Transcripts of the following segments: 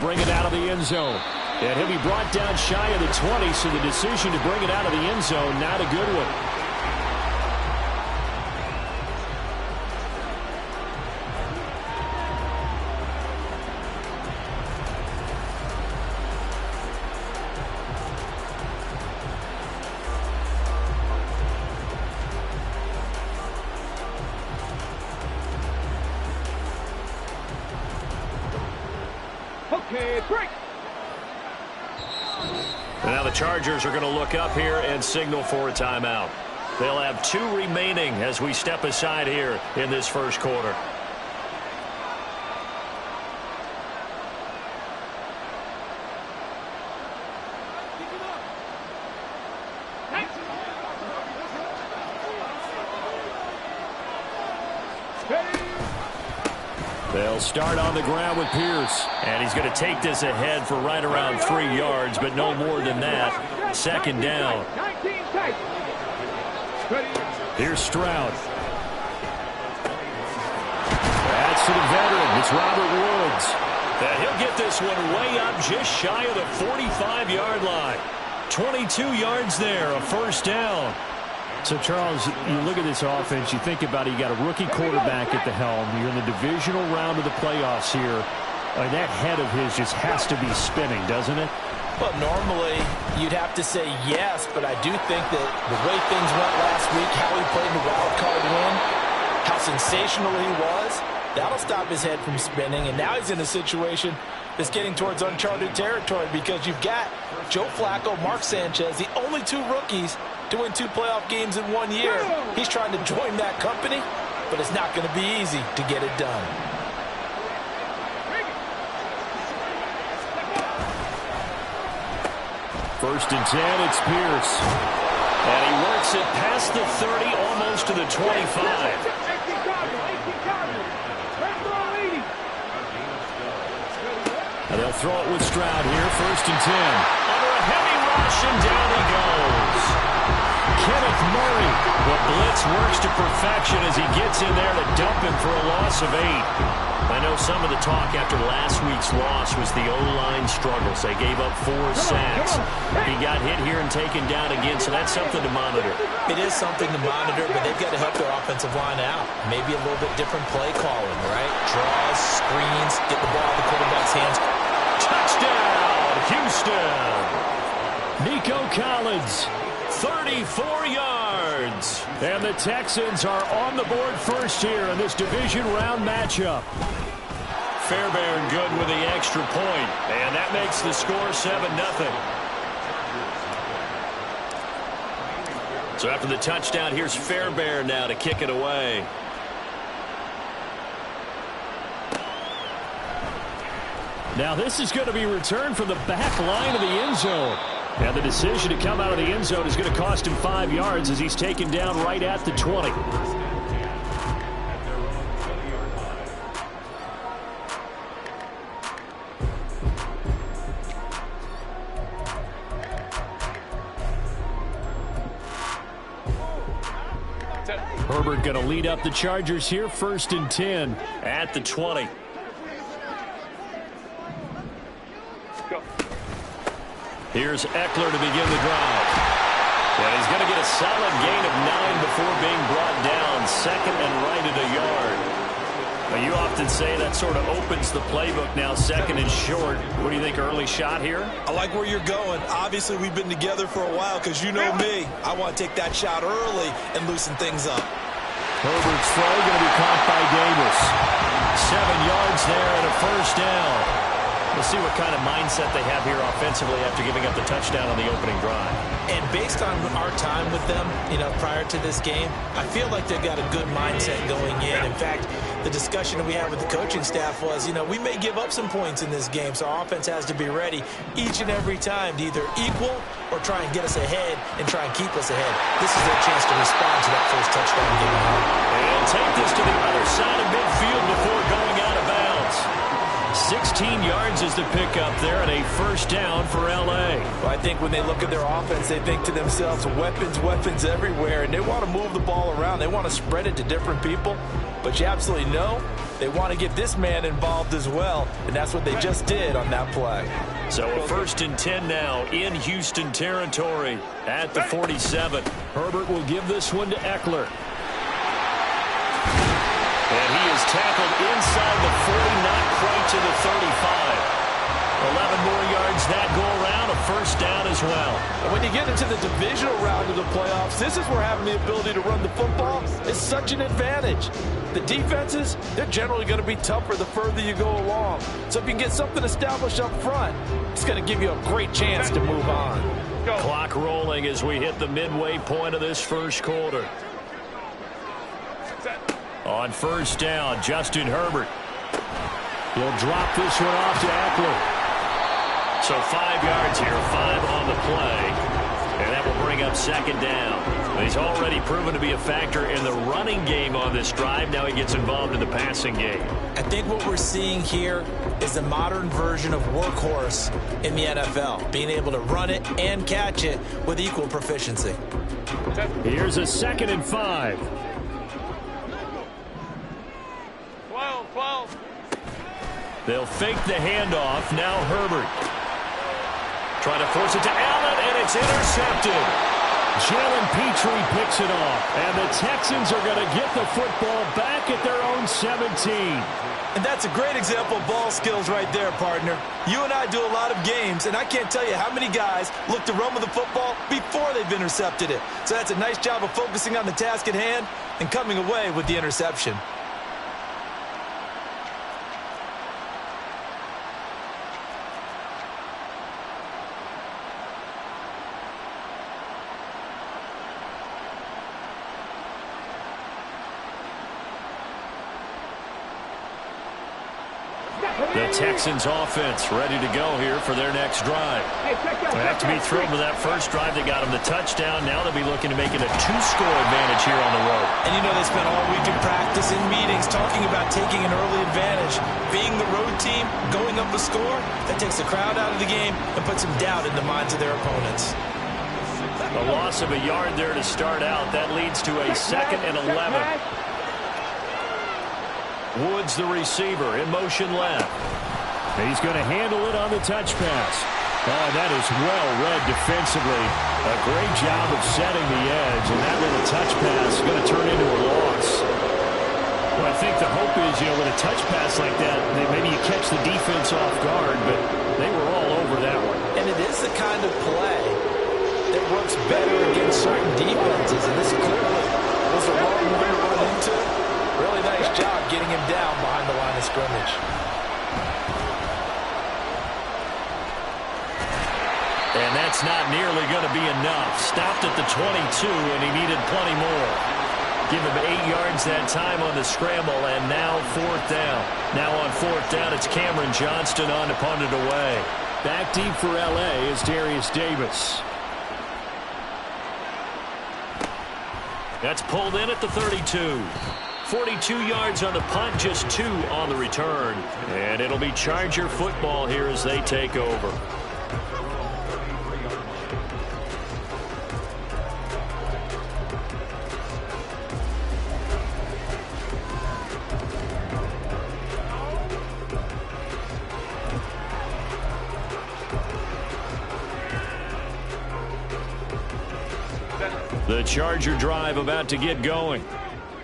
bring it out of the end zone. And he'll be brought down shy of the 20, so the decision to bring it out of the end zone, not a good one. Now the Chargers are going to look up here and signal for a timeout. They'll have 2 remaining as we step aside here in this first quarter. They'll start on the ground with Pierce. And he's going to take this ahead for right around 3 yards, but no more than that. Second down. Here's Stroud. That's to the veteran. It's Robert Woods. And he'll get this one way up just shy of the 45-yard line. 22 yards there, a first down. So, Charles, you look at this offense, you think about it, you got a rookie quarterback at the helm. You're in the divisional round of the playoffs here. That head of his just has to be spinning, doesn't it? Well, normally you'd have to say yes, but I do think that the way things went last week, how he played the wild card win, how sensational he was, that'll stop his head from spinning. And now he's in a situation that's getting towards uncharted territory because you've got Joe Flacco, Mark Sanchez, the only 2 rookies to win 2 playoff games in 1 year. He's trying to join that company, but it's not going to be easy to get it done. First and 10, it's Pierce. And he works it past the 30, almost to the 25. And they'll throw it with Stroud here, first and 10. Under a heavy rush, and down he goes. Kenneth Murray. The blitz works to perfection as he gets in there to dump him for a loss of 8. I know some of the talk after last week's loss was the O-line struggles. They gave up 4 sacks. He got hit here and taken down again, so that's something to monitor. It is something to monitor, but they've got to help their offensive line out. Maybe a little bit different play calling, right? Draws, screens, get the ball in the quarterback's hands. Touchdown, Houston! Nico Collins. 34 yards. And the Texans are on the board first here in this division round matchup. Fairbairn good with the extra point. And that makes the score 7-0. So after the touchdown, here's Fairbairn now to kick it away. Now this is going to be returned from the back line of the end zone. And the decision to come out of the end zone is going to cost him 5 yards as he's taken down right at the 20. Herbert going to lead up the Chargers here, first and 10. At the 20. Here's Eckler to begin the drive. And he's going to get a solid gain of 9 before being brought down. Second and right at a yard. Now, you often say that sort of opens the playbook now, second and short. What do you think, early shot here? I like where you're going. Obviously, we've been together for a while because you know me. I want to take that shot early and loosen things up. Herbert's throw going to be caught by Davis. 7 yards there and a first down. We'll see what kind of mindset they have here offensively after giving up the touchdown on the opening drive. And based on our time with them, prior to this game, I feel like they've got a good mindset going in. In fact, the discussion that we had with the coaching staff was, we may give up some points in this game, so our offense has to be ready each and every time to either equal or try and get us ahead and try and keep us ahead. This is their chance to respond to that first touchdown given up. And take this to the other side of midfield before going out of bounds. 16 yards is the pickup there and a first down for L.A. Well, I think when they look at their offense, they think to themselves, weapons everywhere, and they want to move the ball around. They want to spread it to different people, but you absolutely know they want to get this man involved as well, and that's what they just did on that play. So a 1st and 10 now in Houston territory at the 47. Herbert will give this one to Eckler. And he is tackled inside the 40, not quite to the 35. 11 more yards that go around, a 1st down as well. And when you get into the divisional round of the playoffs, this is where having the ability to run the football is such an advantage. The defenses, they're generally going to be tougher the further you go along. So if you can get something established up front, it's going to give you a great chance to move on. Clock rolling as we hit the midway point of this 1st quarter. On 1st down, Justin Herbert. He'll drop this one off to Eckler. So 5 yards here, 5 on the play. And that will bring up 2nd down. He's already proven to be a factor in the running game on this drive. Now he gets involved in the passing game. I think what we're seeing here is the modern version of workhorse in the NFL, being able to run it and catch it with equal proficiency. Here's a 2nd and 5. 12. They'll fake the handoff. Now Herbert. Trying to force it to Allen, and it's intercepted. Jalen Petrie picks it off. And the Texans are going to get the football back at their own 17. And that's a great example of ball skills right there, partner. You and I do a lot of games, and I can't tell you how many guys look to run with the football before they've intercepted it. So that's a nice job of focusing on the task at hand and coming away with the interception. The Texans offense ready to go here for their next drive. They have to be thrilled with that first drive that got them the touchdown. Now they'll be looking to make it a 2-score advantage here on the road. And you know they spent all week in practice in meetings talking about taking an early advantage. Being the road team, going up a score, that takes the crowd out of the game and puts some doubt in the minds of their opponents. A loss of a yard there to start out. That leads to a 2nd and 11. Woods, the receiver, in motion left. He's going to handle it on the touch pass. Oh, that is well read defensively. A great job of setting the edge, and that little touch pass is going to turn into a loss. Well, I think the hope is, with a touch pass like that, maybe you catch the defense off guard, but they were all over that one. And it is the kind of play that works better against certain defenses, and this clearly was the wrong way to run into it. Really nice job getting him down behind the line of scrimmage. And that's not nearly going to be enough. Stopped at the 22, and he needed plenty more. Give him 8 yards that time on the scramble, and now 4th down. Now on 4th down, it's Cameron Johnston on to punt it away. Back deep for L.A. is Darius Davis. That's pulled in at the 32. 42 yards on the punt, just 2 on the return. And it'll be Charger football here as they take over. The Charger drive about to get going.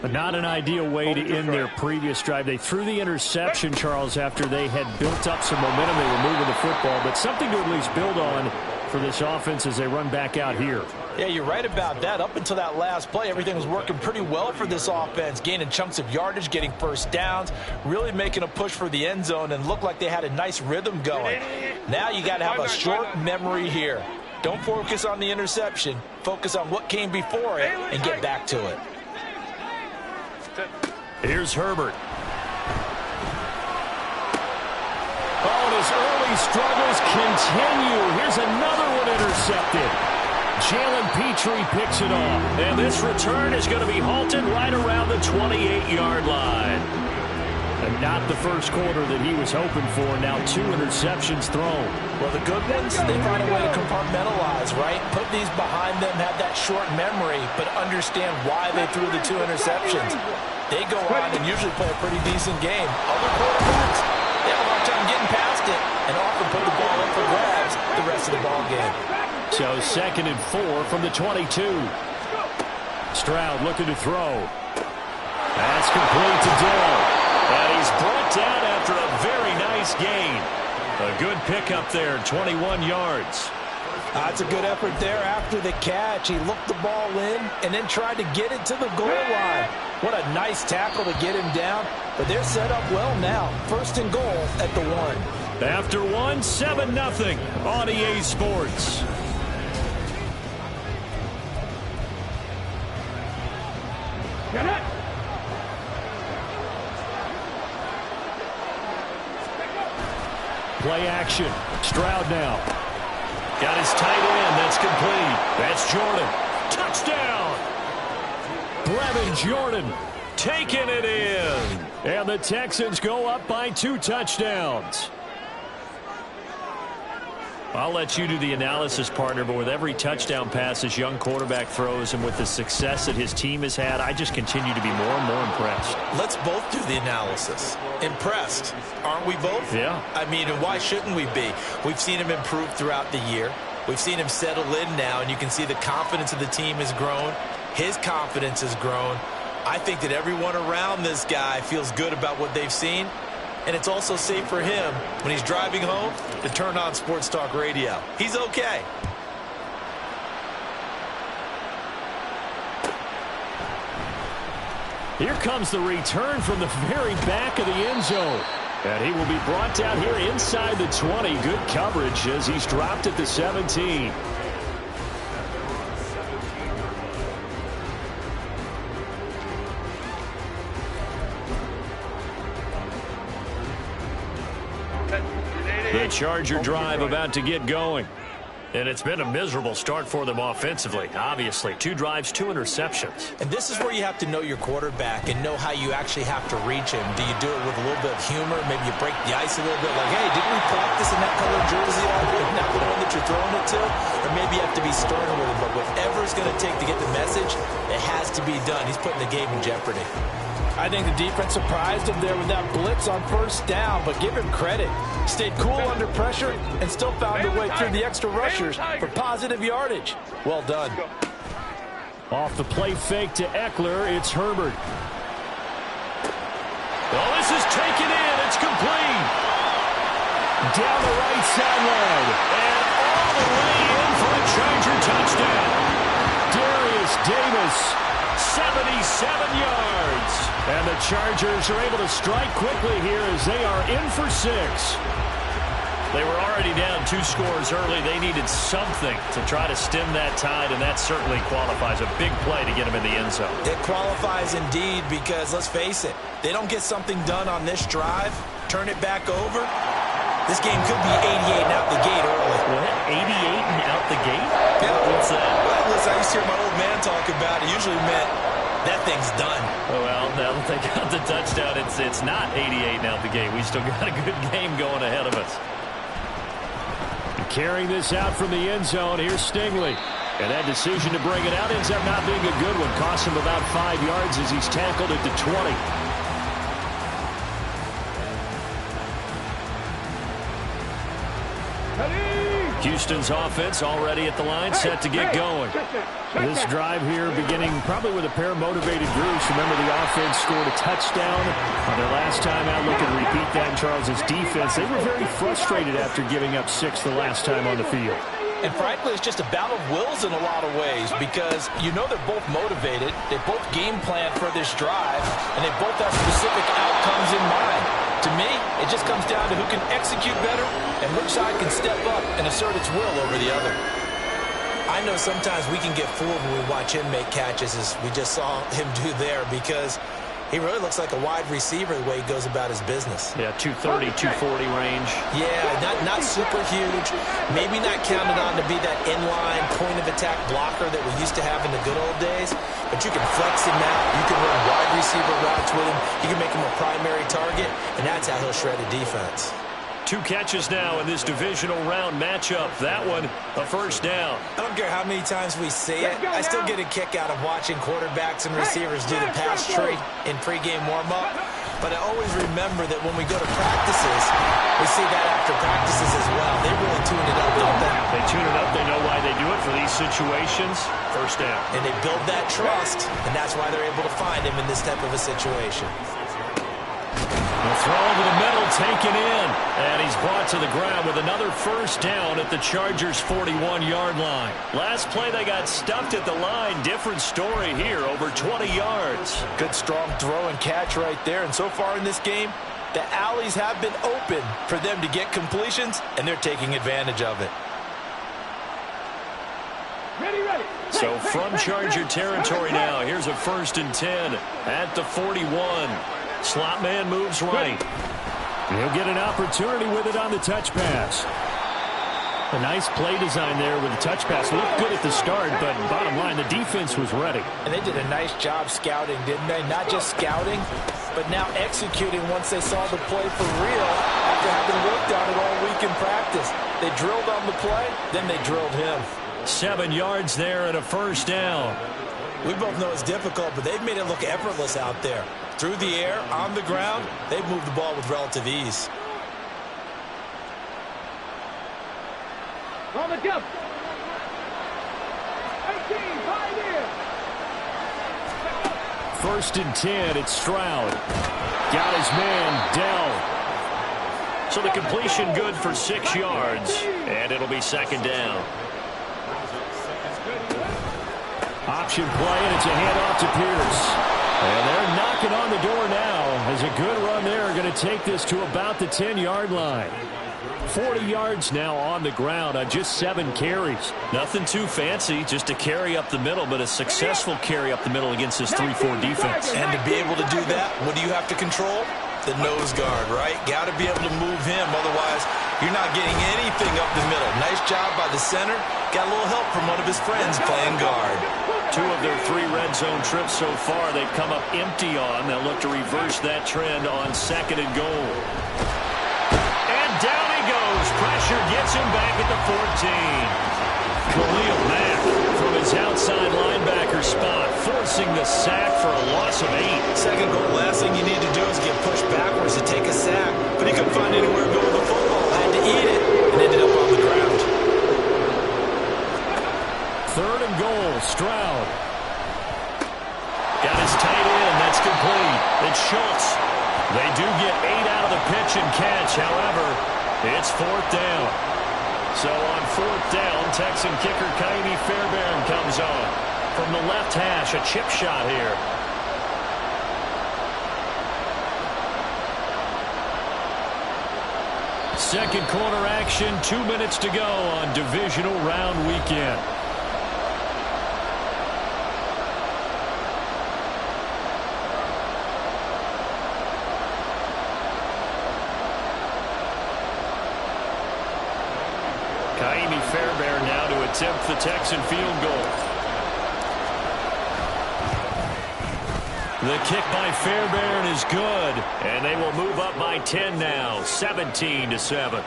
But not an ideal way to end their previous drive. They threw the interception, Charles, after they had built up some momentum. They were moving the football, but something to at least build on for this offense as they run back out here. Yeah, you're right about that. Up until that last play, everything was working pretty well for this offense, gaining chunks of yardage, getting first downs, really making a push for the end zone, and looked like they had a nice rhythm going. Now you got to have a short memory here. Don't focus on the interception. Focus on what came before it and get back to it. Here's Herbert. Oh, and his early struggles continue. Here's another one intercepted. Jalen Petrie picks it off. And this return is going to be halted right around the 28-yard line. Not the first quarter that he was hoping for. Now 2 interceptions thrown. Well, the good ones, they find a way to compartmentalize, right? Put these behind them, have that short memory, but understand why they threw the 2 interceptions. They go on and usually play a pretty decent game. Other quarterbacks, they have a hard time getting past it and often put the ball up for grabs the rest of the ball game. So 2nd and 4 from the 22. Stroud looking to throw. That's complete to Dill. And he's brought down after a very nice gain. A good pickup there, 21 yards. That's a good effort there after the catch. He looked the ball in and then tried to get it to the goal line. What a nice tackle to get him down. But they're set up well now. 1st and goal at the 1. After 1, 7-0 on EA Sports. Play action. Stroud now. Got his tight end. That's complete. That's Jordan. Touchdown! Brevin Jordan taking it in. And the Texans go up by 2 touchdowns. I'll let you do the analysis, partner, but with every touchdown pass this young quarterback throws and with the success that his team has had, I just continue to be more and more impressed. Let's both do the analysis. Impressed, aren't we both? Yeah. I mean, and why shouldn't we be? We've seen him improve throughout the year. We've seen him settle in now, and you can see the confidence of the team has grown. His confidence has grown. I think that everyone around this guy feels good about what they've seen. And it's also safe for him when he's driving home to turn on Sports Talk Radio. He's okay. Here comes the return from the very back of the end zone. And he will be brought down here inside the 20. Good coverage as he's dropped at the 17. The Charger drive about to get going. And it's been a miserable start for them offensively, obviously. 2 drives, 2 interceptions. And this is where you have to know your quarterback and know how you actually have to reach him. Do you do it with a little bit of humor? Maybe you break the ice a little bit, like, hey, didn't we practice in that color jersey already? Not the one that you're throwing it to? Or maybe you have to be stern with him. But whatever it's going to take to get the message, it has to be done. He's putting the game in jeopardy. I think the defense surprised him there with that blitz on 1st down, but give him credit. Stayed cool under pressure and still found a way through the extra rushers for positive yardage. Well done. Off the play fake to Eckler, it's Herbert. Oh, this is taken in. It's complete. Down the right sideline. And all the way in for a Charger touchdown. Darius Davis, 77 yards. and the Chargers are able to strike quickly here as they are in for 6. They were already down 2 scores early. They needed something to try to stem that tide, and that certainly qualifies. A big play to get them in the end zone. It qualifies indeed because, let's face it, they don't get something done on this drive, turn it back over, this game could be 88 and out the gate early. What? 88 and out the gate? Yeah. What's that? Well, listen, I used to hear my old man talk about it. Usually meant that thing's done. Well, now that they got the touchdown, it's not 88 and out the gate. We still got a good game going ahead of us. Carrying this out from the end zone, here's Stingley. And that decision to bring it out ends up not being a good one. Costs him about 5 yards as he's tackled at the 20. Houston's offense already at the line, set to get going. This drive here beginning probably with a pair of motivated groups. Remember, the offense scored a touchdown on their last time out. Looking to repeat that in Charles' defense. They were very frustrated after giving up 6 the last time on the field. And frankly, it's just a battle of wills in a lot of ways because you know they're both motivated. They both game plan for this drive, and they both have specific outcomes in mind. To me, it just comes down to who can execute better and which side can step up and assert its will over the other. I know sometimes we can get fooled when we watch him make catches, as we just saw him do there, because He really looks like a wide receiver the way he goes about his business. Yeah, 230, 240 range. Yeah, not super huge. Maybe not counted on to be that inline point-of-attack blocker that we used to have in the good old days. But you can flex him out. You can run wide receiver routes with him. You can make him a primary target, and that's how he'll shred a defense. 2 catches now in this divisional round matchup. That one, a first down. I don't care how many times we see it. I still get a kick out of watching quarterbacks and receivers do the pass tree in pregame warm-up. But I always remember that when we go to practices, we see that after practices as well. They really tune it up, don't they? They tune it up. They know why they do it for these situations. First down. And they build that trust, and that's why they're able to find him in this type of a situation. The throw over the middle, taken in. And he's brought to the ground with another first down at the Chargers' 41-yard line. Last play, they got stuffed at the line. Different story here, over 20 yards. Good, strong throw and catch right there. And so far in this game, the alleys have been open for them to get completions, and they're taking advantage of it. Ready. So from Charger territory now, here's a 1st and 10 at the 41. Slot man moves right. He'll get an opportunity with it on the touch pass. A nice play design there with the touch pass. Looked good at the start, but bottom line, the defense was ready. And they did a nice job scouting, didn't they? Not just scouting, but now executing once they saw the play for real after having worked on it all week in practice. They drilled on the play, then they drilled him. 7 yards there and a first down. We both know it's difficult, but they've made it look effortless out there. Through the air, on the ground, they've moved the ball with relative ease. On the jump. 18, 1st and 10, it's Stroud. Got his man, Dell. So the completion good for 6 yards, and it'll be 2nd down. Option play, and it's a handoff to Pierce. And they're knocking on the door now as a good run there. Going to take this to about the 10-yard line. 40 yards now on the ground on just 7 carries. Nothing too fancy, just a carry up the middle, but a successful carry up the middle against this 3-4 defense. And to be able to do that, what do you have to control? The nose guard, right? Got to be able to move him, otherwise you're not getting anything up the middle. Nice job by the center. Got a little help from one of his friends playing guard. 2 of their 3 red zone trips so far they've come up empty on. They'll look to reverse that trend on 2nd and goal. And down he goes. Pressure gets him back at the 14. Khalil Mack from his outside linebacker spot, forcing the sack for a loss of 8. 2nd goal, last thing you need to do is get pushed backwards to take a sack. But he couldn't find anywhere to go with the football. Had to eat it and ended up on the ground. 3rd and goal, Stroud. Got his tight end. That's complete. It's Schultz. They do get 8 out of the pitch and catch. However, it's 4th down. So on 4th down, Texan kicker Ka'imi Fairbairn comes on. From the left hash, a chip shot here. Second corner action, 2 minutes to go on divisional round weekend. Ka'imi Fairbairn now to attempt the Texan field goal. The kick by Fairbairn is good, and they will move up by 10 now, 17-7.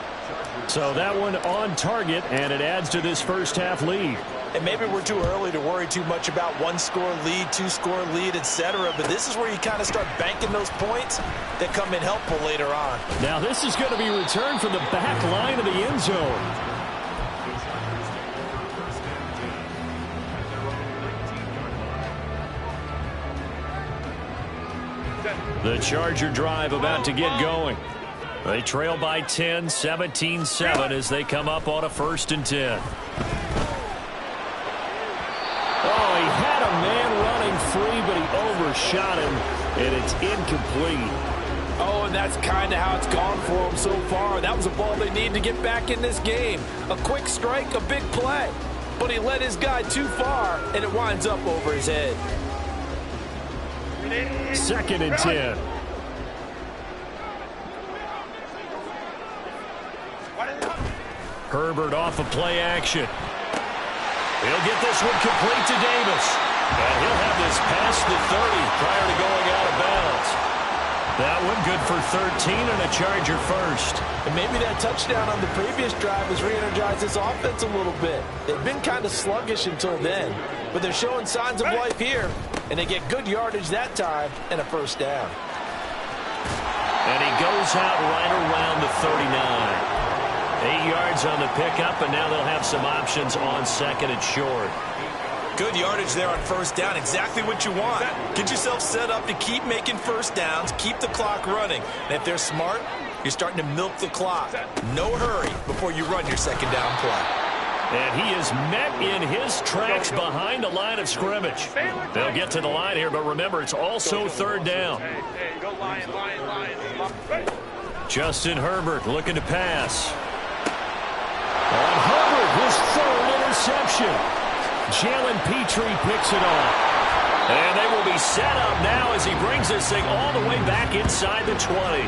So that one on target, and it adds to this first half lead. And maybe we're too early to worry too much about 1-score lead, 2-score lead, etc. But this is where you kind of start banking those points that come in helpful later on. Now this is going to be returned from the back line of the end zone. The Charger drive about to get going. They trail by 10, 17-7 as they come up on a 1st and 10. Oh, he had a man running free, but he overshot him, and it's incomplete. Oh, and that's kind of how it's gone for him so far. That was a ball they need to get back in this game. A quick strike, a big play. But he led his guy too far, and it winds up over his head. 2nd and 10. Herbert off of play action. He'll get this one complete to Davis. And he'll have this past the 30 prior to going out of bounds. That one good for 13 and a Charger first. And maybe that touchdown on the previous drive has re-energized this offense a little bit. They've been kind of sluggish until then, but they're showing signs of life here, and they get good yardage that time and a first down. And he goes out right around the 39. 8 yards on the pickup, and now they'll have some options on 2nd and short. Good yardage there on first down. Exactly what you want. Get yourself set up to keep making first downs, keep the clock running. And if they're smart, you're starting to milk the clock. No hurry before you run your 2nd down play. And he is met in his tracks behind the line of scrimmage. They'll get to the line here, but remember, it's also 3rd down. Justin Herbert looking to pass. And Herbert, his 3rd interception. Jalen Petrie picks it off. And they will be set up now as he brings this thing all the way back inside the 20.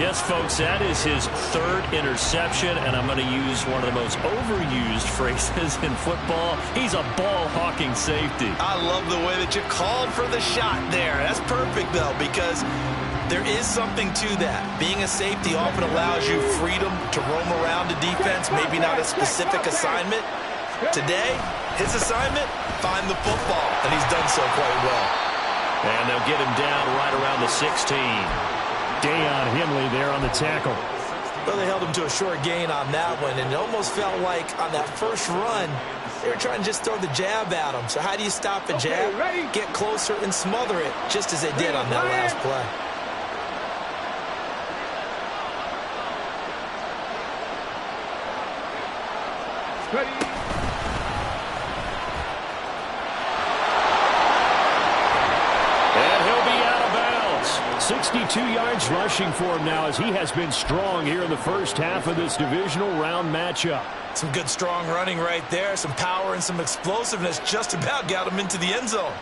Yes, folks, that is his 3rd interception, and I'm going to use one of the most overused phrases in football. He's a ball-hawking safety. I love the way that you called for the shot there. That's perfect, though, because there is something to that. Being a safety often allows you freedom to roam around the defense, maybe not a specific assignment. Today, his assignment, find the football, and he's done so quite well. And they'll get him down right around the 16. Deion Henley there on the tackle. Well, they held him to a short gain on that one, and it almost felt like on that first run, they were trying to just throw the jab at him. So how do you stop a jab? Get closer and smother it, just as they did on that last play. And he'll be out of bounds. 62 yards rushing for him now as he has been strong here in the first half of this divisional round matchup. Some good strong running right there. Some power and some explosiveness just about got him into the end zone.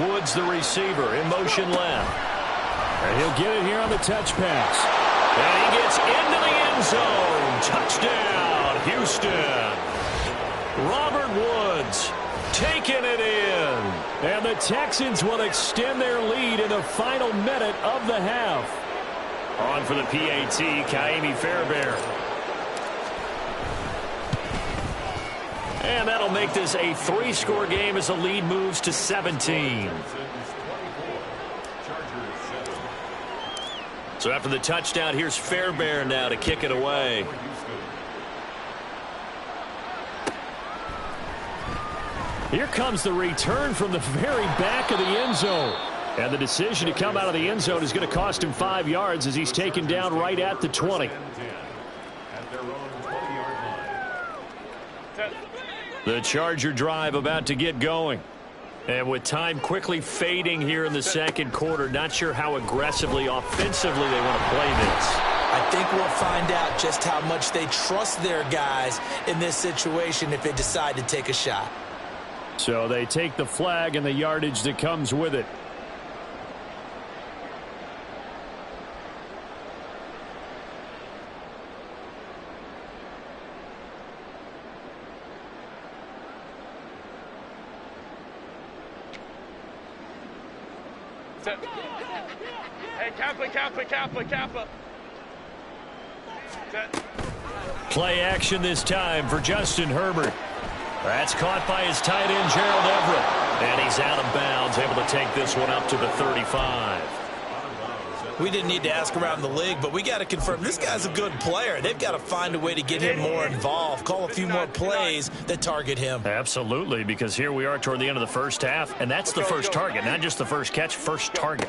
Woods, the receiver, in motion left. And he'll get it here on the touch pass. And he gets into the end zone. Touchdown, Houston. Robert Woods taking it in. And the Texans will extend their lead in the final minute of the half. On for the PAT, Ka'imi Fairbairn. And that'll make this a 3-score game as the lead moves to 17. So after the touchdown, here's Fairbairn now to kick it away. Here comes the return from the very back of the end zone. And the decision to come out of the end zone is going to cost him 5 yards as he's taken down right at the 20. The Charger drive about to get going. And with time quickly fading here in the second quarter, not sure how aggressively, offensively they want to play this. I think we'll find out just how much they trust their guys in this situation if they decide to take a shot. So they take the flag and the yardage that comes with it. Hey, Kappa. Play action this time for Justin Herbert. That's caught by his tight end, Gerald Everett. And he's out of bounds, able to take this one up to the 35. We didn't need to ask around the league, but we got to confirm this guy's a good player. They've got to find a way to get him more involved, call a few more plays that target him. Absolutely, because here we are toward the end of the first half, and that's the first target, not just the first catch, first target.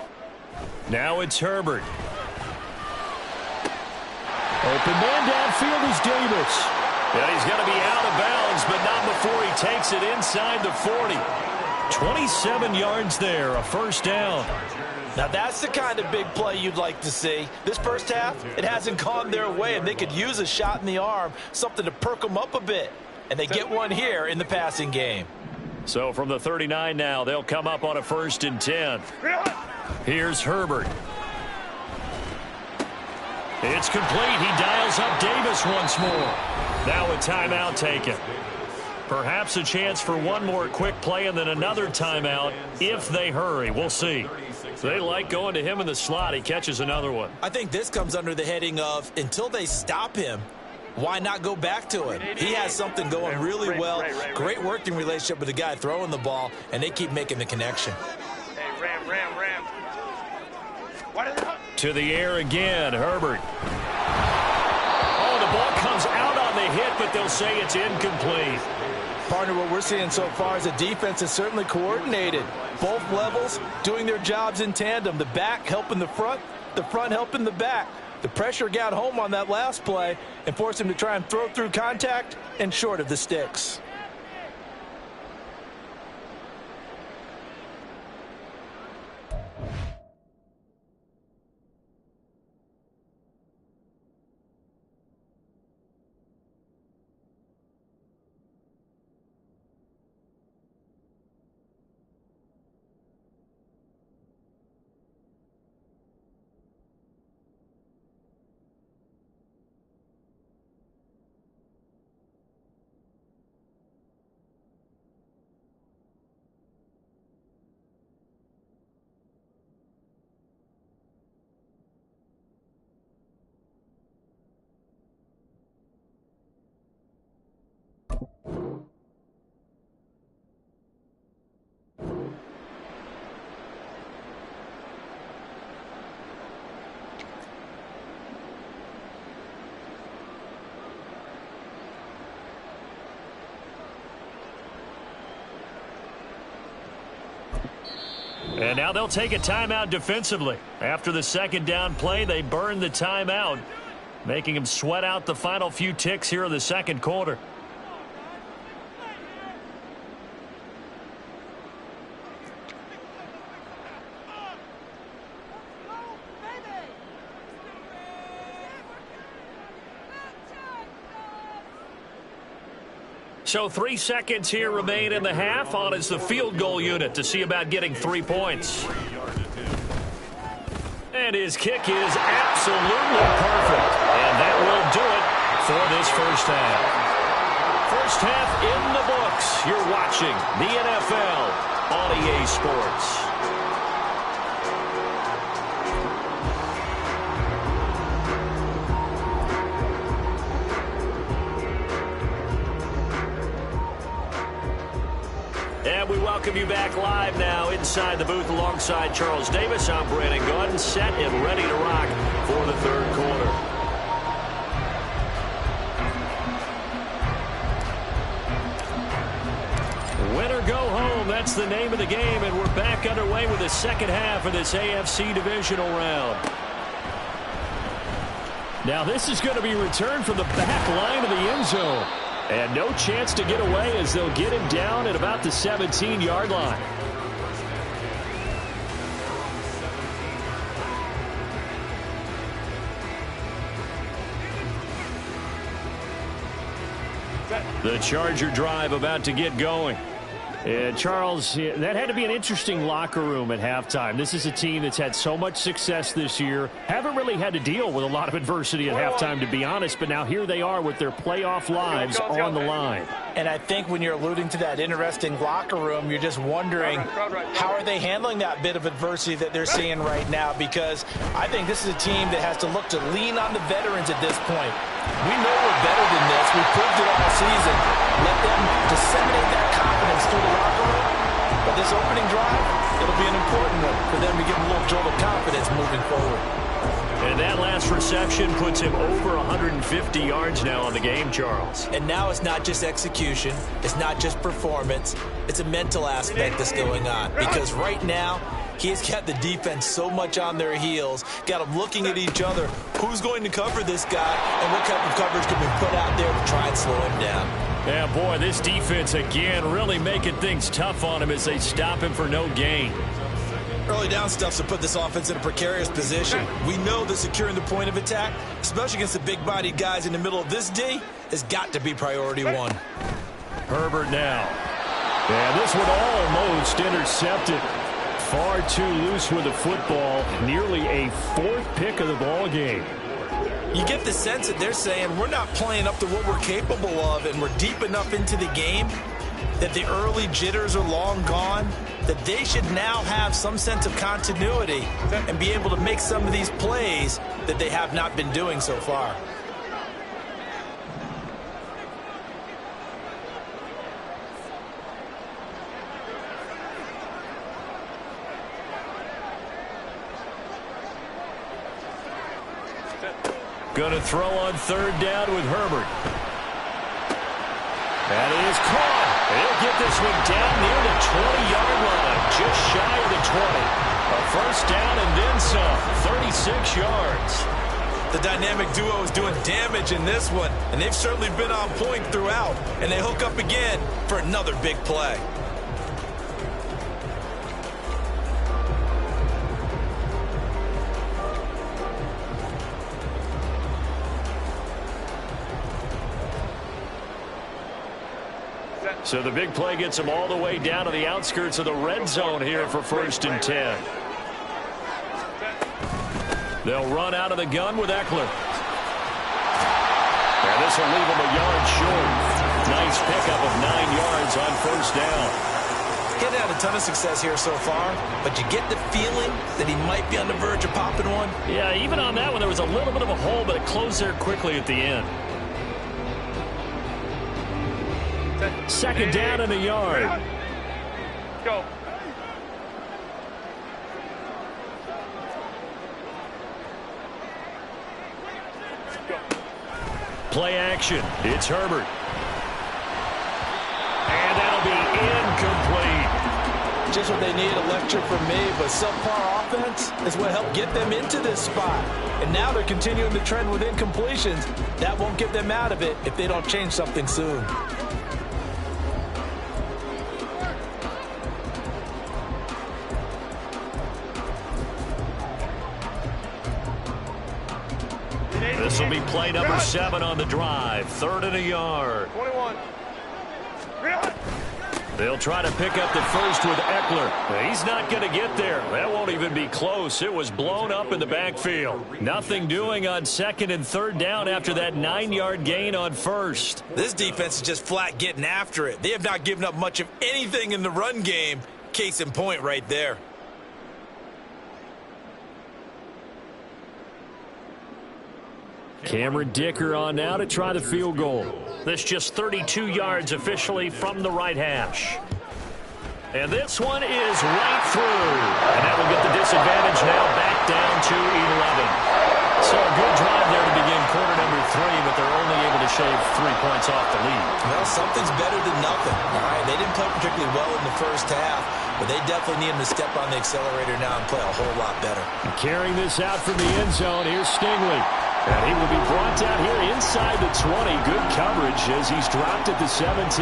Now it's Herbert. Open man downfield is Davis. And he's going to be out of bounds, but not before he takes it inside the 40. 27 yards there, a first down. Now that's the kind of big play you'd like to see. This first half, it hasn't gone their way, and they could use a shot in the arm, something to perk them up a bit. And they get one here in the passing game. So from the 39 now, they'll come up on a 1st and 10. Here's Herbert. It's complete. He dials up Davis once more. Now a timeout taken. Perhaps a chance for one more quick play and then another timeout if they hurry. We'll see. They like going to him in the slot. He catches another one. I think this comes under the heading of until they stop him, why not go back to it? He has something going really well. Great working relationship with the guy throwing the ball, and they keep making the connection. Hey, Ram. To the air again, Herbert. Oh, the ball comes out on the hit, but they'll say it's incomplete. Partner, what we're seeing so far is the defense is certainly coordinated. Both levels doing their jobs in tandem. The back helping the front helping the back. The pressure got home on that last play and forced him to try and throw through contact and short of the sticks. And now they'll take a timeout defensively. After the second down play, they burn the timeout, making them sweat out the final few ticks here in the second quarter. So 3 seconds here remain in the half. On is the field goal unit to see about getting 3 points. And his kick is absolutely perfect. And that will do it for this first half. First half in the books. You're watching the NFL on EA Sports. And we welcome you back live now inside the booth alongside Charles Davis. I'm Brandon Gaudin, set and ready to rock for the third quarter. Win or go home, that's the name of the game, and we're back underway with the second half of this AFC divisional round. Now this is going to be returned from the back line of the end zone. And no chance to get away as they'll get him down at about the 17-yard line. The Charger drive about to get going. Charles, that had to be an interesting locker room at halftime. This is a team that's had so much success this year. Haven't really had to deal with a lot of adversity at halftime, to be honest, but now here they are with their playoff lives on the line. And I think when you're alluding to that interesting locker room, you're just wondering how are they handling that bit of adversity that they're seeing right now, because I think this is a team that has to look to lean on the veterans at this point. We know we're better than this. We proved it all season. Let them disseminate that confidence through the locker room. But this opening drive, it'll be an important one for them to give them a little jolt of confidence moving forward. And that last reception puts him over 150 yards now on the game, Charles. And now it's not just execution. It's not just performance. It's a mental aspect that's going on. Because right now, he's got the defense so much on their heels, got them looking at each other. Who's going to cover this guy, and what type of coverage can we put out there to try and slow him down? Yeah, boy, this defense again really making things tough on him as they stop him for no gain. Early down stuffs to put this offense in a precarious position. We know that securing the point of attack, especially against the big-bodied guys in the middle of this D, has got to be priority one. Herbert now. And this one almost intercepted. Far too loose with the football. Nearly a fourth pick of the ball game. You get the sense that they're saying we're not playing up to what we're capable of, and we're deep enough into the game that the early jitters are long gone, that they should now have some sense of continuity and be able to make some of these plays that they have not been doing so far. Going to throw on third down with Herbert. That is caught. He'll get this one down near the 20-yard line, just shy of the 20. A first down and then some, 36 yards. The dynamic duo is doing damage in this one, and they've certainly been on point throughout. And they hook up again for another big play. So the big play gets them all the way down to the outskirts of the red zone here for 1st and 10. They'll run out of the gun with Eckler. And this will leave him a yard short. Nice pickup of 9 yards on first down. He hasn't had a ton of success here so far, but you get the feeling that he might be on the verge of popping one. Yeah, even on that one, there was a little bit of a hole, but it closed there quickly at the end. Second down and a yard. Go. Play action. It's Herbert. And that'll be incomplete. Just what they need, a lecture from me, but subpar offense is what helped get them into this spot. And now they're continuing the trend with incompletions. That won't get them out of it if they don't change something soon. This will be play number 7 on the drive. 3rd and a yard. 21. They'll try to pick up the first with Eckler. He's not going to get there. That won't even be close. It was blown up in the backfield. Nothing doing on 2nd and 3rd down after that 9-yard gain on first. This defense is just flat getting after it. They have not given up much of anything in the run game. Case in point right there. Cameron Dicker on now to try the field goal. This just 32 yards officially from the right hash. And this one is right through. And that will get the disadvantage now back down to 11. So a good drive there to begin quarter number 3, but they're only able to shave 3 points off the lead. Well, something's better than nothing. All right, they didn't play particularly well in the first half, but they definitely need him to step on the accelerator now and play a whole lot better. And carrying this out from the end zone, here's Stingley. And he will be brought down here inside the 20. Good coverage as he's dropped at the 17.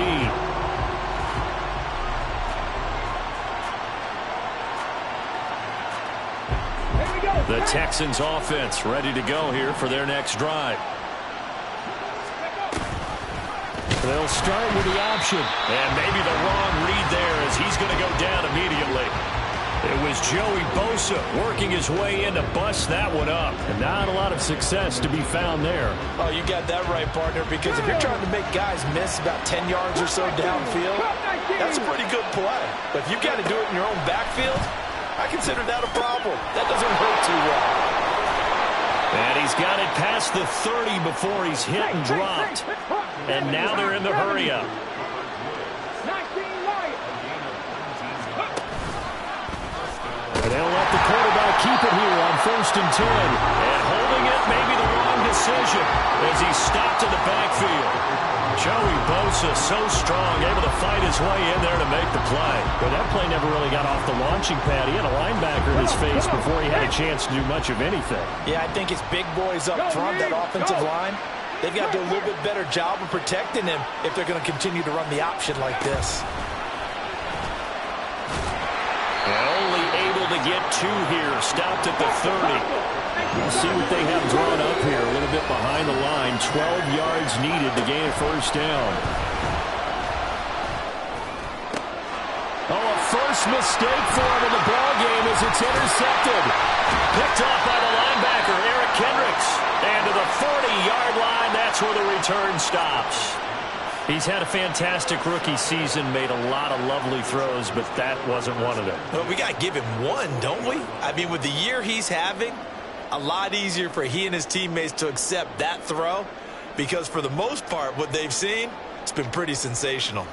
The Texans offense ready to go here for their next drive. They'll start with the option. And maybe the wrong read there as he's going to go down immediately. It was Joey Bosa working his way in to bust that one up. And not a lot of success to be found there. Oh, you got that right, partner, because if you're trying to make guys miss about 10 yards or so downfield, that's a pretty good play. But if you've got to do it in your own backfield, I consider that a problem. That doesn't hurt too well. And he's got it past the 30 before he's hit and dropped. And now they're in the hurry-up. They'll let the quarterback keep it here on 1st and 10. And holding it may be the wrong decision as he's stopped in the backfield. Joey Bosa so strong, able to fight his way in there to make the play. But that play never really got off the launching pad. He had a linebacker in his face before he had a chance to do much of anything. Yeah, I think his big boys up front, that offensive line, they've got to do a little bit better job of protecting him if they're going to continue to run the option like this. And only able to get 2 here. Stopped at the 30. We'll see what they have drawn up here. A little bit behind the line. 12 yards needed to gain a first down. Oh, a first mistake for him in the ball game as it's intercepted. Picked off by the linebacker, Eric Kendricks. And to the 40-yard line, that's where the return stops. He's had a fantastic rookie season, made a lot of lovely throws, but that wasn't one of them. Well, we got to give him one, don't we? I mean, with the year he's having, a lot easier for he and his teammates to accept that throw because for the most part, what they've seen, it's been pretty sensational.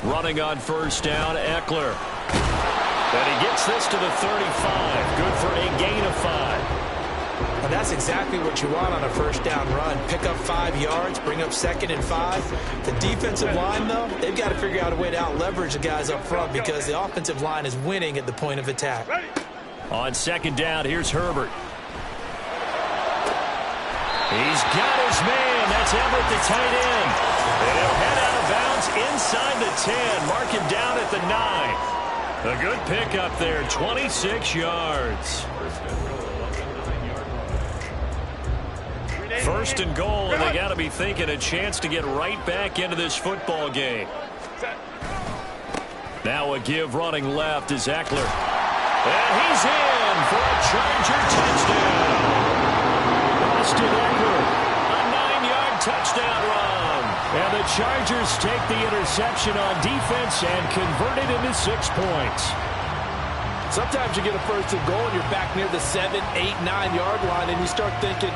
Running on first down, Eckler. And he gets this to the 35. Good for a gain of 5. And that's exactly what you want on a first down run. Pick up 5 yards, bring up 2nd and 5. The defensive line, though, they've got to figure out a way to out-leverage the guys up front because the offensive line is winning at the point of attack. On 2nd down, here's Herbert. He's got his man. That's Everett, the tight end. And he'll head out of bounds inside the 10. Mark him down at the 9. A good pickup there, 26 yards. First and goal, and they got to be thinking a chance to get right back into this football game. Now a give running left is Eckler. And he's in for a Charger touchdown. Austin Eckler, a 9-yard touchdown run. And the Chargers take the interception on defense and convert it into 6 points. Sometimes you get a first and goal and you're back near the 7, 8, 9-yard line and you start thinking,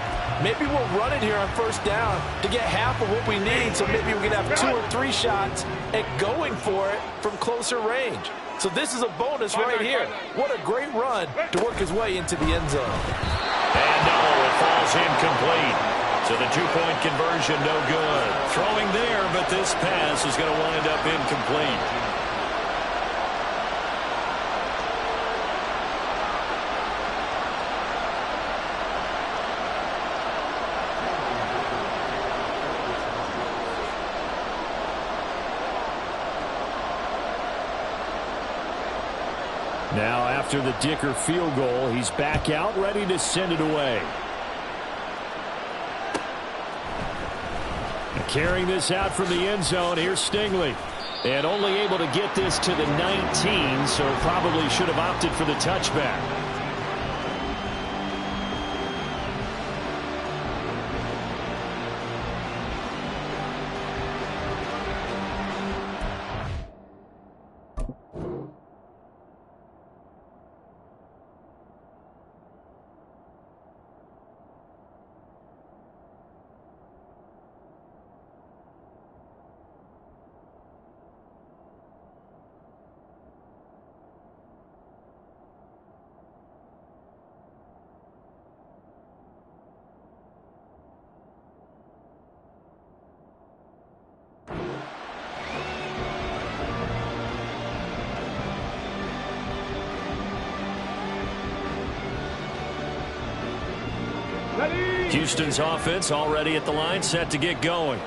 maybe we'll run it here on first down to get half of what we need, so maybe we can have 2 or 3 shots at going for it from closer range. So this is a bonus right here. What a great run to work his way into the end zone. And no, it falls incomplete. So the 2-point conversion no good. Throwing there, but this pass is going to wind up incomplete. Now, after the Dicker field goal, he's back out, ready to send it away. And carrying this out from the end zone, here's Stingley. And only able to get this to the 19, so probably should have opted for the touchback. Houston's offense already at the line, set to get going.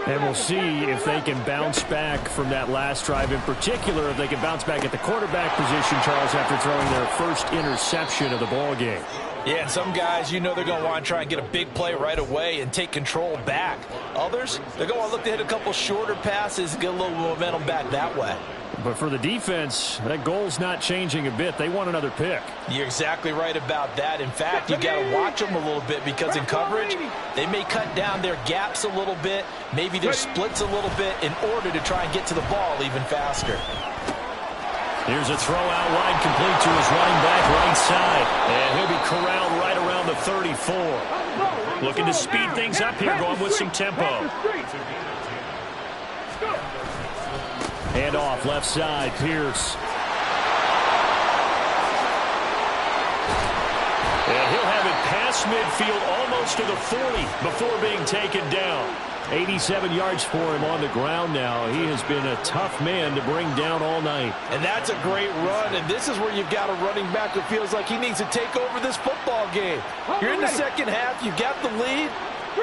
And we'll see if they can bounce back from that last drive, in particular if they can bounce back at the quarterback position, Charles, after throwing their first interception of the ball game. Yeah, and some guys, you know they're going to want to try and get a big play right away and take control back. Others, they're going to look to hit a couple shorter passes and get a little momentum back that way. But for the defense, that goal's not changing a bit. They want another pick. You're exactly right about that. In fact, you got to watch them a little bit because in coverage, they may cut down their gaps a little bit, maybe their splits a little bit in order to try and get to the ball even faster. Here's a throw out wide, complete to his running back right side. And he'll be corralled right around the 34. Looking to speed things up here, going with some tempo. Hand off left side, Pierce. And he'll have it past midfield almost to the 40 before being taken down. 87 yards for him on the ground now. He has been a tough man to bring down all night. And that's a great run, and this is where you've got a running back who feels like he needs to take over this football game. You're in the second half, you've got the lead,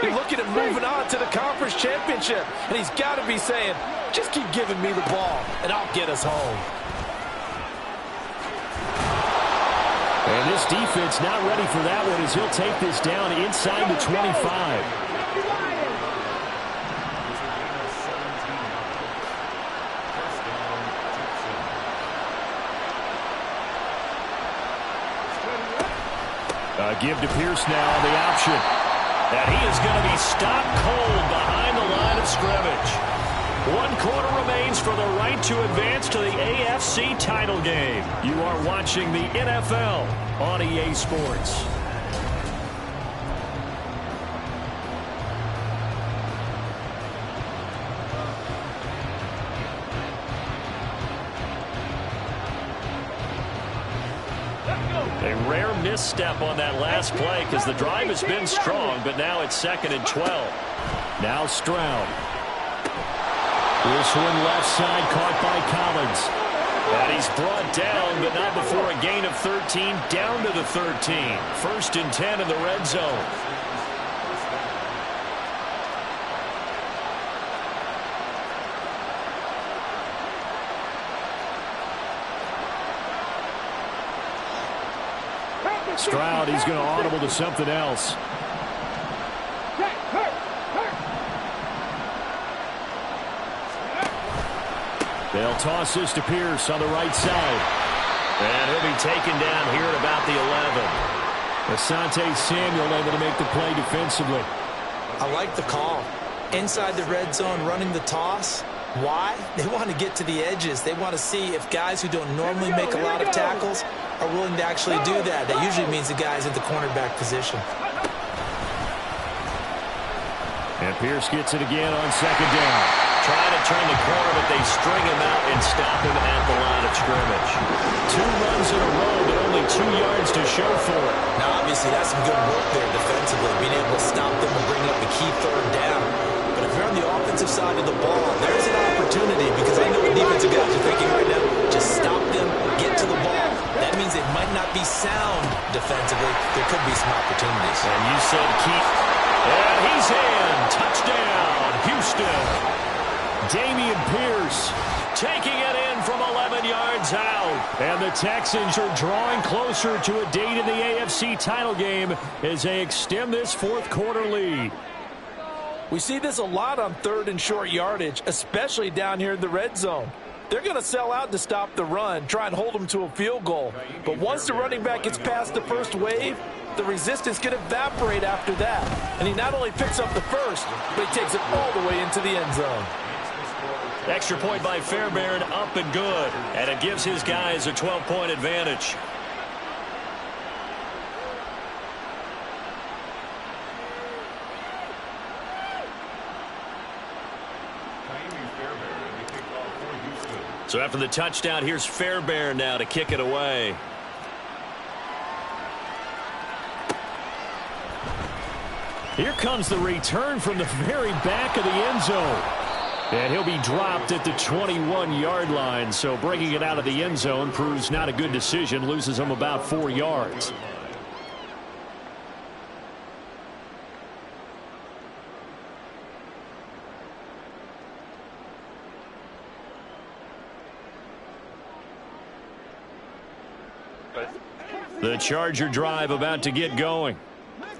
you're looking at moving on to the conference championship, and he's got to be saying, just keep giving me the ball, and I'll get us home. And this defense not ready for that one as he'll take this down inside the 25. Give to Pierce now the option. And he is going to be stopped cold behind the line of scrimmage. 1 quarter remains for the right to advance to the AFC title game. You are watching the NFL on EA Sports. A rare misstep on that last play because the drive has been strong, but now it's 2nd and 12. Now Stroud. This one left side caught by Collins. And he's brought down, but not before a gain of 13, down to the 13. 1st and 10 in the red zone. Stroud, he's going to audible to something else. They'll toss this to Pierce on the right side. And he'll be taken down here at about the 11. Asante Samuel able to make the play defensively. I like the call. Inside the red zone, running the toss. Why? They want to get to the edges. They want to see if guys who don't normally make a lot of tackles are willing to actually do that. That usually means the guy's at the cornerback position. And Pierce gets it again on 2nd down. Trying to turn the corner, but they string him out and stop him at the line of scrimmage. 2 runs in a row, but only 2 yards to show for it. Now, obviously, that's some good work there defensively, being able to stop them and bring up the key 3rd down. But if you're on the offensive side of the ball, there's an opportunity because I know the defensive guys are thinking right now, just stop them, get to the ball. That means it might not be sound defensively. There could be some opportunities. And you said keep. And he's in. Touchdown, Houston. Dameon Pierce taking it in from 11 yards out. And the Texans are drawing closer to a date in the AFC title game as they extend this 4th quarter lead. We see this a lot on 3rd and short yardage, especially down here in the red zone. They're going to sell out to stop the run, try and hold them to a field goal. But once the running back gets past the first wave, the resistance can evaporate after that. And he not only picks up the first, but he takes it all the way into the end zone. Extra point by Fairbairn, up and good. And it gives his guys a 12-point advantage. So after the touchdown, here's Fairbairn now to kick it away. Here comes the return from the very back of the end zone. And he'll be dropped at the 21-yard line. So bringing it out of the end zone proves not a good decision. Loses him about 4 yards. The Charger drive about to get going.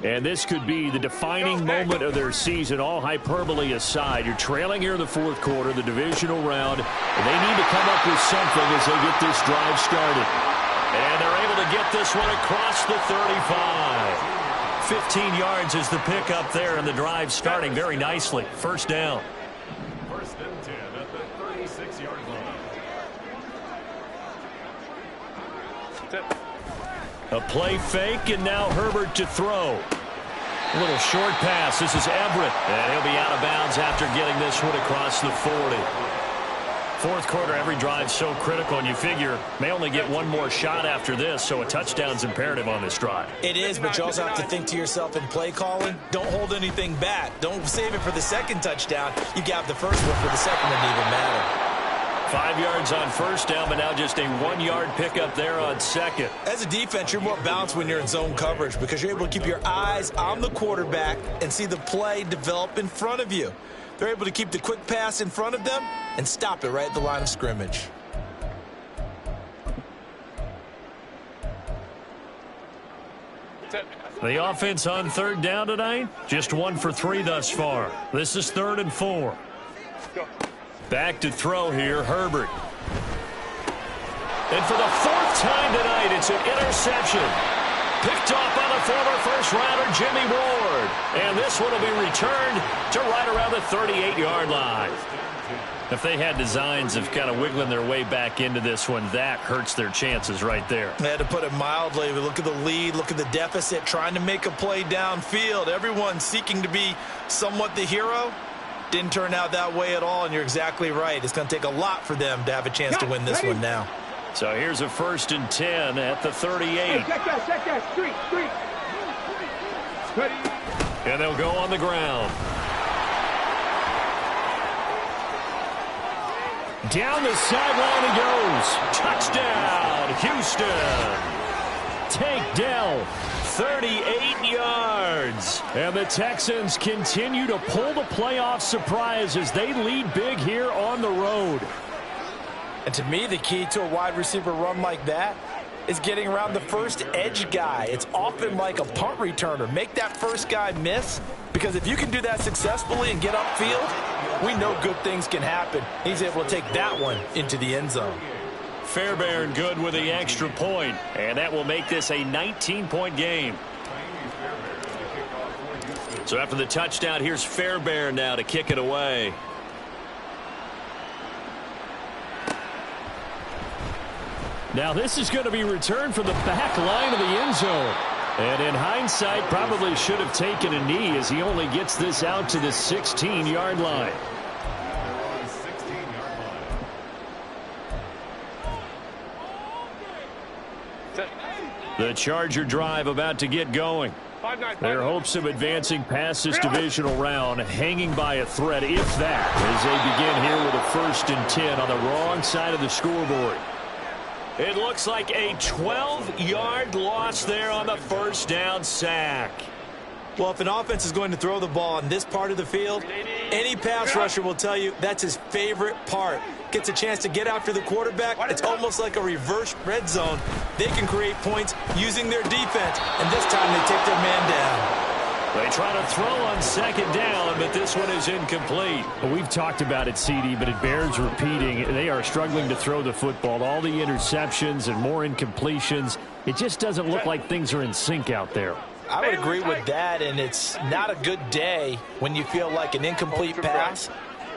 And this could be the defining moment of their season, all hyperbole aside. You're trailing here in the 4th quarter, the divisional round, and they need to come up with something as they get this drive started. And they're able to get this one across the 35. 15 yards is the pickup there, and the drive starting very nicely. 1st down. 1st and 10 at the 36-yard line. A play fake, and now Herbert to throw. A little short pass. This is Everett. And he'll be out of bounds after getting this one across the 40. fourth quarter, every drive so critical, and you figure may only get one more shot after this, so a touchdown's imperative on this drive. It is, but you also have to think to yourself in play calling, don't hold anything back. Don't save it for the second touchdown. You got the first one for the second one to even matter. 5 yards on first down, but now just a 1-yard pickup there on second. As a defense, you're more balanced when you're in zone coverage because you're able to keep your eyes on the quarterback and see the play develop in front of you. They're able to keep the quick pass in front of them and stop it right at the line of scrimmage. The offense on third down tonight, just 1 for 3 thus far. This is 3rd and 4. Back to throw here, Herbert. And for the 4th time tonight, it's an interception. Picked off by the former first-rounder Jimmy Ward. And this one will be returned to right around the 38-yard line. If they had designs of kind of wiggling their way back into this one, that hurts their chances right there. They had to put it mildly. Look at the lead, look at the deficit, trying to make a play downfield. Everyone seeking to be somewhat the hero. Didn't turn out that way at all, and you're exactly right. It's going to take a lot for them to have a chance to win this one now. So here's a 1st and 10 at the 38. Hey, check that, street. And they'll go on the ground. Down the sideline he goes. Touchdown, Houston. Take Dell. 38 yards. And the Texans continue to pull the playoff surprise as they lead big here on the road. And to me, the key to a wide receiver run like that is getting around the first edge guy. It's often like a punt returner. Make that first guy miss, because if you can do that successfully and get upfield, we know good things can happen. He's able to take that one into the end zone. Fairbairn good with the extra point, and that will make this a 19-point game. So after the touchdown, here's Fairbairn now to kick it away. Now this is going to be returned from the back line of the end zone. And in hindsight, probably should have taken a knee as he only gets this out to the 16-yard line. The Charger drive about to get going. Their hopes of advancing past this divisional round hanging by a thread, if that, as they begin here with a 1st and 10 on the wrong side of the scoreboard. It looks like a 12-yard loss there on the first down sack. Well, if an offense is going to throw the ball on this part of the field, any pass rusher will tell you that's his favorite part. Gets a chance to get after the quarterback. It's almost like a reverse red zone. They can create points using their defense, and this time they take their man down. They try to throw on 2nd down, but this one is incomplete. Well, we've talked about it, CD, but it bears repeating. They are struggling to throw the football. All the interceptions and more incompletions. It just doesn't look like things are in sync out there. I would agree with that, and it's not a good day when you feel like an incomplete pass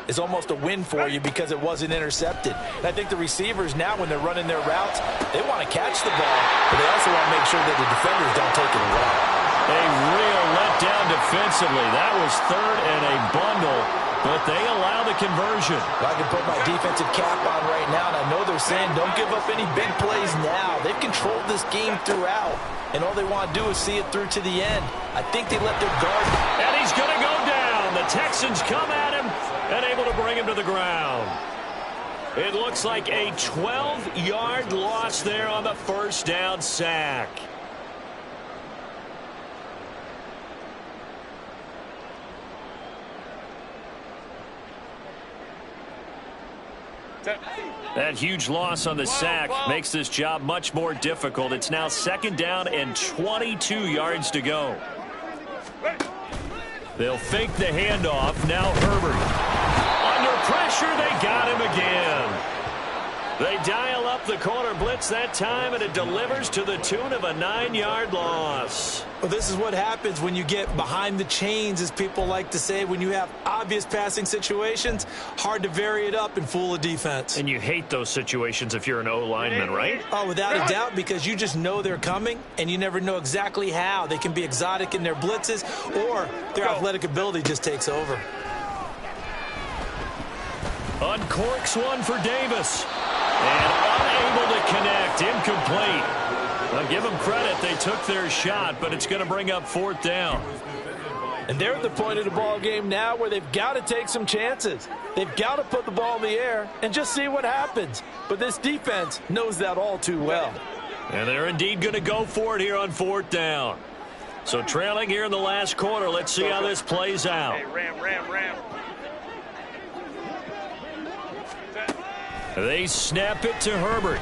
is almost a win for you because it wasn't intercepted. And I think the receivers now, when they're running their routes, they want to catch the ball, but they also want to make sure that the defenders don't take it away. A real letdown defensively. That was 3rd and a bundle, but they allow the conversion. I can put my defensive cap on right now, and I know they're saying don't give up any big plays now. They've controlled this game throughout, and all they want to do is see it through to the end. I think they let their guard. And he's going to go down. The Texans come at him and able to bring him to the ground. It looks like a 12-yard loss there on the first down sack. That huge loss on the sack makes this job much more difficult. It's now 2nd down and 22 yards to go. They'll fake the handoff. Now Herbert. Under pressure, they got him again. They dial up the corner blitz that time, and it delivers to the tune of a 9-yard loss. Well, this is what happens when you get behind the chains, as people like to say. When you have obvious passing situations, hard to vary it up and fool a defense. And you hate those situations if you're an O-lineman, right? Oh, without a doubt, because you just know they're coming, and you never know exactly how. They can be exotic in their blitzes, or their athletic ability just takes over. Uncorks one for Davis. And unable to connect. Incomplete. I'll give them credit. They took their shot, but it's going to bring up 4th down. And they're at the point of the ball game now where they've got to take some chances. They've got to put the ball in the air and just see what happens. But this defense knows that all too well. And they're indeed going to go for it here on 4th down. So trailing here in the last quarter. Let's see how this plays out. Hey, ram. They snap it to Herbert.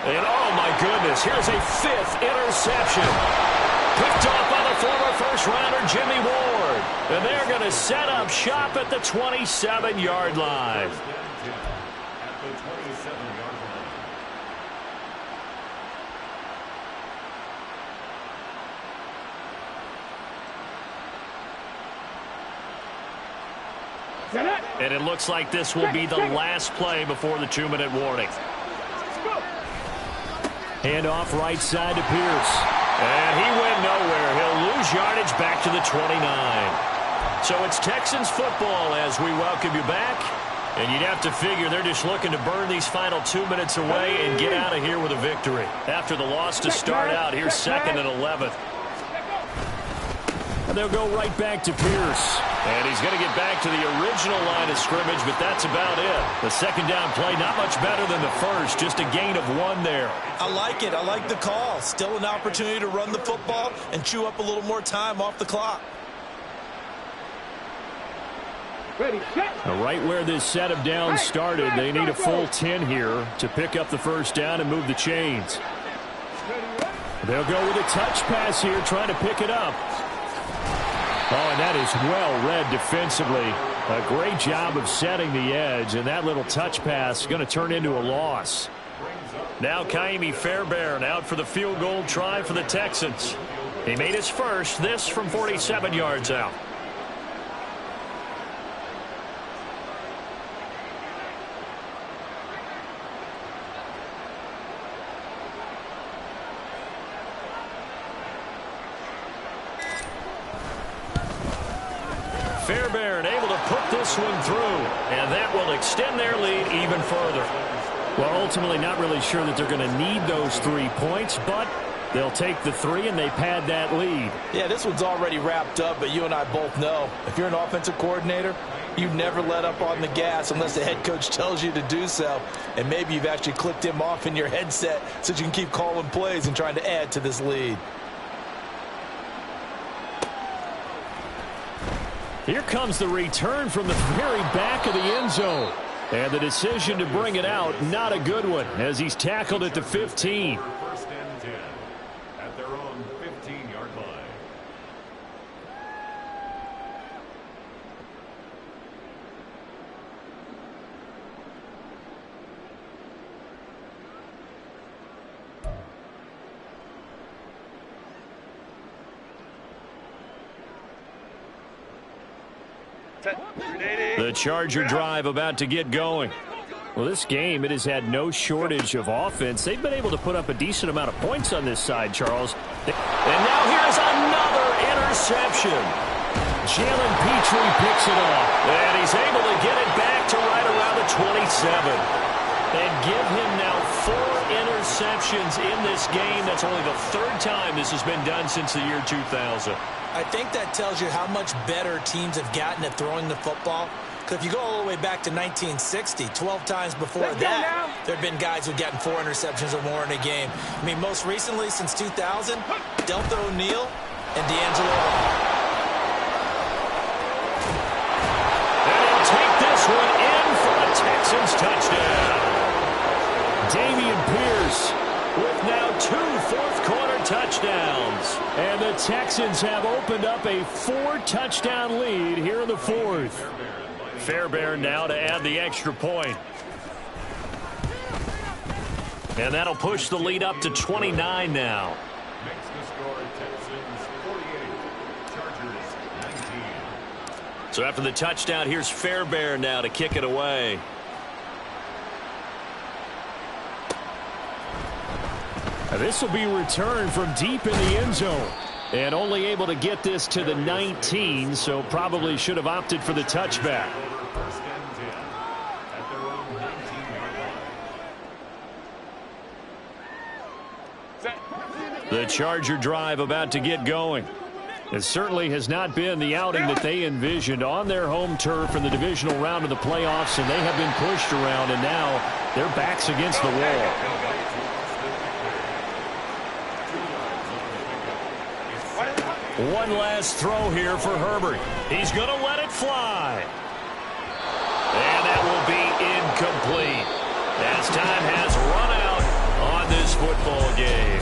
And oh my goodness, here's a 5th interception. Picked off by the former first-rounder Jimmy Ward. And they're going to set up shop at the 27-yard line. And it looks like this will be the last play before the 2-minute warning. Handoff right side to Pierce. And he went nowhere. He'll lose yardage back to the 29. So it's Texans football as we welcome you back. And you'd have to figure they're just looking to burn these final 2 minutes away and get out of here with a victory. After the loss to start out, here's 2nd and 11. And they'll go right back to Pierce. And he's going to get back to the original line of scrimmage, but that's about it. The second down play, not much better than the first, just a gain of 1 there. I like it. I like the call. Still an opportunity to run the football and chew up a little more time off the clock. Now, right where this set of downs started, they need a full 10 here to pick up the first down and move the chains. They'll go with a touch pass here, trying to pick it up. Oh, and that is well read defensively. A great job of setting the edge, and that little touch pass is going to turn into a loss. Now Kaimi Fairbairn out for the field goal try for the Texans. He made his first, this from 47 yards out. Fairbairn able to put this one through, and that will extend their lead even further. Well, ultimately not really sure that they're going to need those 3 points, but they'll take the 3 and they pad that lead. Yeah, this one's already wrapped up, but you and I both know if you're an offensive coordinator, you never let up on the gas unless the head coach tells you to do so. And maybe you've actually clicked him off in your headset so you can keep calling plays and trying to add to this lead. Here comes the return from the very back of the end zone. And the decision to bring it out, not a good one, as he's tackled at the 15. 1st and 10 at their own 15-yard line. The Charger drive about to get going. Well, this game, it has had no shortage of offense. They've been able to put up a decent amount of points on this side, Charles. And now here's another interception. Jalen Petrie picks it off. And he's able to get it back to right around the 27. And give him now 4 interceptions in this game. That's only the 3rd time this has been done since the year 2000. I think that tells you how much better teams have gotten at throwing the football. Because if you go all the way back to 1960, 12 times before that, there have been guys who've gotten 4 interceptions or more in a game. I mean, most recently, since 2000, Delta O'Neal and D'Angelo. And he'll take this one in for a Texans touchdown. Dameon Pierce with now 2 fourth-quarter touchdowns. And the Texans have opened up a 4-touchdown lead here in the 4th. Fairbairn now to add the extra point. And that'll push the lead up to 29 now. Makes the score Texans 48, Chargers 19. So after the touchdown, here's Fairbairn now to kick it away. This will be returned from deep in the end zone. And only able to get this to the 19, so probably should have opted for the touchback. 1st and 10 The Charger drive about to get going. It certainly has not been the outing that they envisioned on their home turf in the divisional round of the playoffs, and they have been pushed around, and now their backs against the wall. One last throw here for Herbert. He's going to let it fly. And that will be incomplete as time has run out on this football game.